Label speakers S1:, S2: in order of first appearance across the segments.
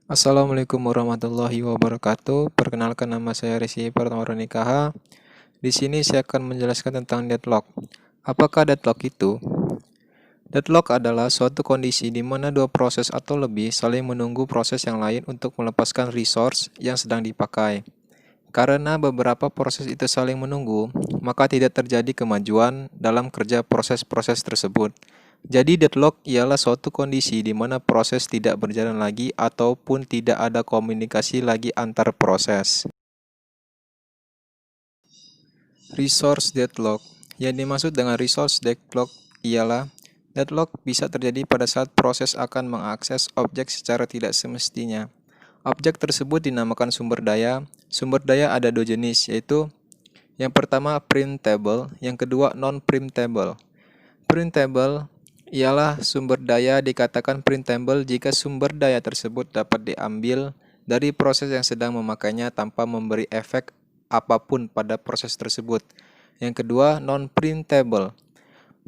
S1: Assalamualaikum warahmatullahi wabarakatuh. Perkenalkan, nama saya Rizky Pratama. Di sini saya akan menjelaskan tentang deadlock. Apakah deadlock itu? Deadlock adalah suatu kondisi di mana dua proses atau lebih saling menunggu proses yang lain untuk melepaskan resource yang sedang dipakai. Karena beberapa proses itu saling menunggu, maka tidak terjadi kemajuan dalam kerja proses-proses tersebut. Jadi deadlock ialah suatu kondisi di mana proses tidak berjalan lagi ataupun tidak ada komunikasi lagi antar proses. Resource deadlock. Yang dimaksud dengan resource deadlock ialah deadlock bisa terjadi pada saat proses akan mengakses objek secara tidak semestinya. Objek tersebut dinamakan sumber daya. Sumber daya ada dua jenis, yaitu yang pertama printable, yang kedua non-printable. Printable ialah sumber daya dikatakan printable jika sumber daya tersebut dapat diambil dari proses yang sedang memakainya tanpa memberi efek apapun pada proses tersebut. Yang kedua, non-printable.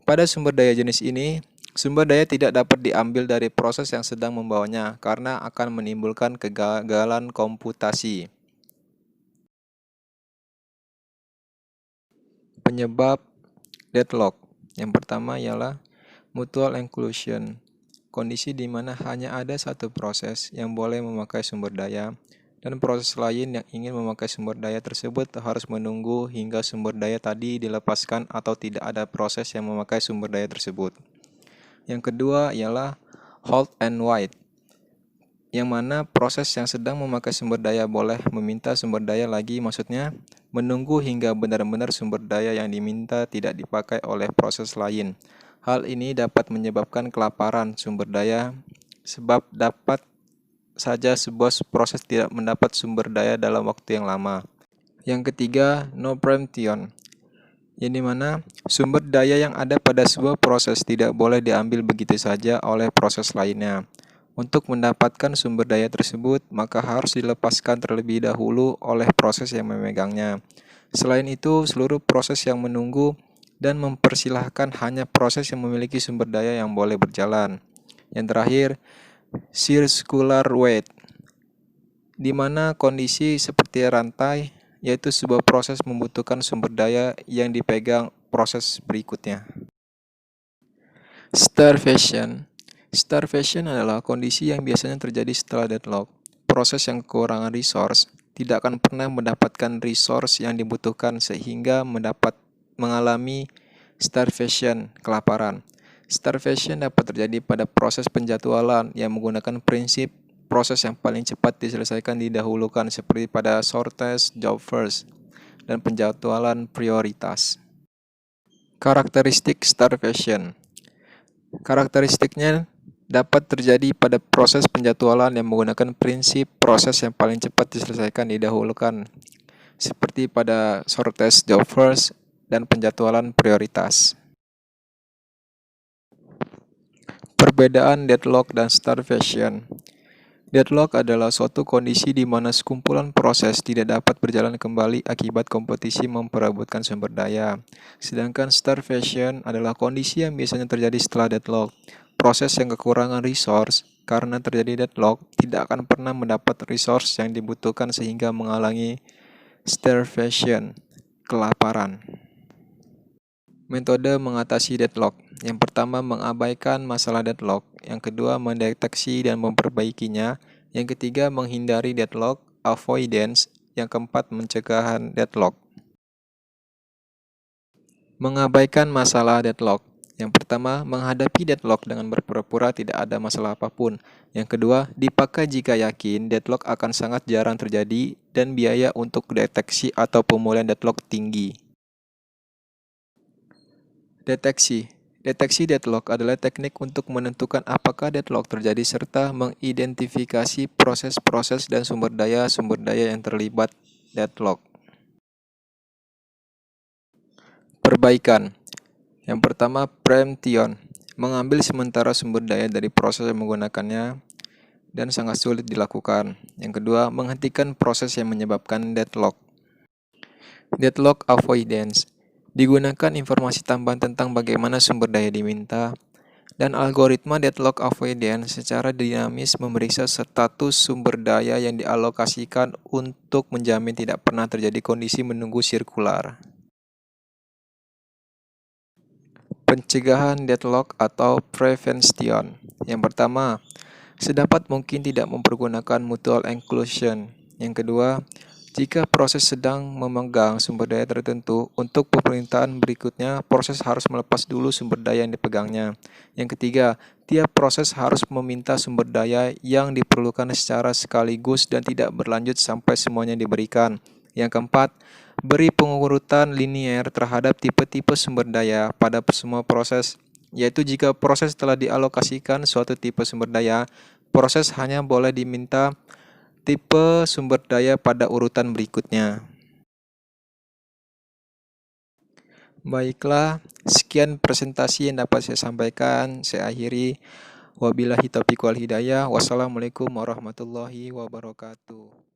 S1: Pada sumber daya jenis ini, sumber daya tidak dapat diambil dari proses yang sedang membawanya karena akan menimbulkan kegagalan komputasi. Penyebab deadlock. Yang pertama ialah mutual exclusion. Kondisi di mana hanya ada satu proses yang boleh memakai sumber daya dan proses lain yang ingin memakai sumber daya tersebut harus menunggu hingga sumber daya tadi dilepaskan atau tidak ada proses yang memakai sumber daya tersebut. Yang kedua ialah hold and wait, yang mana proses yang sedang memakai sumber daya boleh meminta sumber daya lagi, maksudnya menunggu hingga benar-benar sumber daya yang diminta tidak dipakai oleh proses lain. Hal ini dapat menyebabkan kelaparan sumber daya sebab dapat saja sebuah proses tidak mendapat sumber daya dalam waktu yang lama. Yang ketiga, no preemption, yang dimana sumber daya yang ada pada sebuah proses tidak boleh diambil begitu saja oleh proses lainnya. Untuk mendapatkan sumber daya tersebut, maka harus dilepaskan terlebih dahulu oleh proses yang memegangnya. Selain itu, seluruh proses yang menunggu dan mempersilahkan hanya proses yang memiliki sumber daya yang boleh berjalan. Yang terakhir, circular wait, di mana kondisi seperti rantai, yaitu sebuah proses membutuhkan sumber daya yang dipegang proses berikutnya. Starvation. Starvation adalah kondisi yang biasanya terjadi setelah deadlock. Proses yang kekurangan resource tidak akan pernah mendapatkan resource yang dibutuhkan sehingga mengalami starvation, kelaparan. Starvation dapat terjadi pada proses penjadwalan yang menggunakan prinsip proses yang paling cepat diselesaikan didahulukan seperti pada shortest job first dan penjadwalan prioritas. Karakteristik starvation. Karakteristiknya dapat terjadi pada proses penjadwalan yang menggunakan prinsip proses yang paling cepat diselesaikan didahulukan seperti pada shortest job first dan penjadwalan prioritas. Perbedaan deadlock dan starvation. Deadlock adalah suatu kondisi di mana sekumpulan proses tidak dapat berjalan kembali akibat kompetisi memperebutkan sumber daya. Sedangkan starvation adalah kondisi yang biasanya terjadi setelah deadlock. Proses yang kekurangan resource karena terjadi deadlock tidak akan pernah mendapat resource yang dibutuhkan sehingga mengalami starvation, kelaparan. Metode mengatasi deadlock. Yang pertama, mengabaikan masalah deadlock. Yang kedua, mendeteksi dan memperbaikinya. Yang ketiga, menghindari deadlock, avoidance. Yang keempat, pencegahan deadlock. Mengabaikan masalah deadlock. Yang pertama, menghadapi deadlock dengan berpura-pura tidak ada masalah apapun. Yang kedua, dipakai jika yakin deadlock akan sangat jarang terjadi dan biaya untuk deteksi atau pemulihan deadlock tinggi. Deteksi. Deteksi deadlock adalah teknik untuk menentukan apakah deadlock terjadi serta mengidentifikasi proses-proses dan sumber daya yang terlibat deadlock. Perbaikan. Yang pertama, preemption. Mengambil sementara sumber daya dari proses yang menggunakannya dan sangat sulit dilakukan. Yang kedua, menghentikan proses yang menyebabkan deadlock. Deadlock avoidance. Digunakan informasi tambahan tentang bagaimana sumber daya diminta Dan algoritma deadlock avoidance secara dinamis memeriksa status sumber daya yang dialokasikan untuk menjamin tidak pernah terjadi kondisi menunggu sirkular. Pencegahan deadlock atau prevention. Yang pertama, sedapat mungkin tidak mempergunakan mutual exclusion. Yang kedua, jika proses sedang memegang sumber daya tertentu, untuk pemerintahan berikutnya, proses harus melepas dulu sumber daya yang dipegangnya. Yang ketiga, tiap proses harus meminta sumber daya yang diperlukan secara sekaligus dan tidak berlanjut sampai semuanya diberikan. Yang keempat, beri pengurutan linier terhadap tipe-tipe sumber daya pada semua proses, yaitu jika proses telah dialokasikan suatu tipe sumber daya, proses hanya boleh diminta tipe sumber daya pada urutan berikutnya. Baiklah, sekian presentasi yang dapat saya sampaikan. Saya akhiri. Wabillahi taufiq wal hidayah. Wassalamualaikum warahmatullahi wabarakatuh.